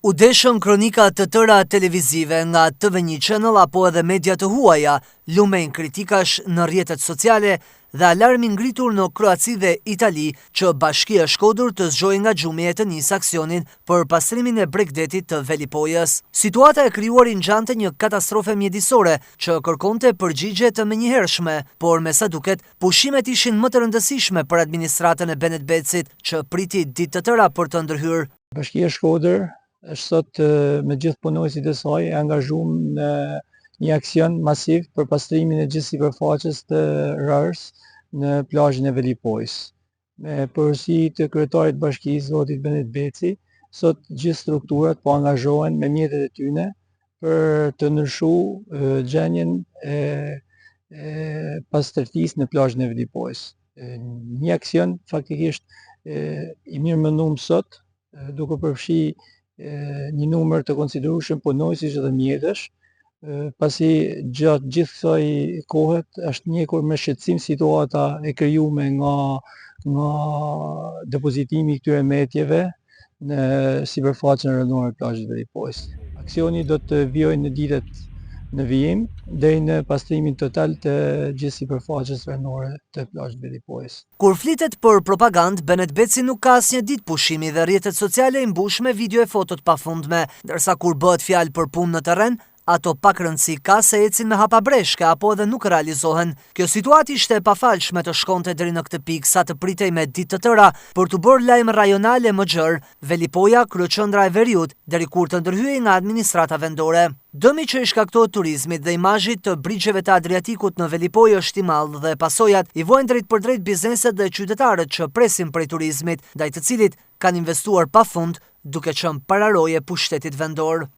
U deshën kronika të tëra televizive nga TV1 Channel apo edhe media të huaja, lumejnë kritikash në rrjetet sociale dhe alarmin ngritur në Kroaci dhe Itali që Bashkia e Shkodër të zgjojë nga gjumi e të nisë aksionin për pastrimin e Bregdetit të Velipojës. Situata e krijuar i nxante një katastrofe mjedisore që kërkonte përgjigje të menjëhershme, por me sa duket pushimet ishin më të rëndësishme për administratën e Benetbecit që priti ditë të tëra për të ndërhyrë. Bashkia e Shkodër është sot me gjithë punojësit e saj e angazhuar në një aksion masiv për pastrimin e gjithë sipërfaqes të rrës në plazhin e Velipojës. Me përgjegjësi të kryetarit të bashkisë, zotit Benetbeci, sot gjithë strukturat po angazhohen me mjetet e tyre për të ndryshuar gjendjen e pastërtisë në plazhin e Velipojës. Një aksion faktikisht i mirëmenduar sot, duke përfshirë një numër të konsiderueshëm punojësish dhe mjetësh, pasi gjatë gjithë kësaj kohe është njekur me shqetësim situata e krijuar nga depozitimi i këtyre metjeve në sipërfaqen rëndore të plazhit të Velipojës. Aksioni do të vijojë në ditët në vijim deri në pastrimin total të gjithë sipërfaqes rëndore të plazhit të Velipojës. Kur flitet për propagandë, Benetbeci nuk ka asnjë ditë pushimi dhe rrjetet sociale i mbush me video e foto të pafundme, ndërsa kur bëhet fjalë për punë në terren, ato pak rëndësi ka se ecin me hapa breshke apo edhe nuk realizohen. Kjo situatë ishte e pafalshme të shkonte deri në këtë pikë sa të pritej me ditë të tëra për të bërë lajm rajonale më gjerë, Velipoja kryeqendra e Veriut, deri kur të ndërhyej nga administrata vendore. Dëmi që i shkaktohet turizmit dhe imazhit të brigjeve të Adriatikut në Velipojë është i madh dhe pasojat i vojnë drejt për drejt bizneset dhe qytetarët që presin prej turizmit, ndaj të cilit kanë investuar pafund duke qenë pararoje pushtetit vendor.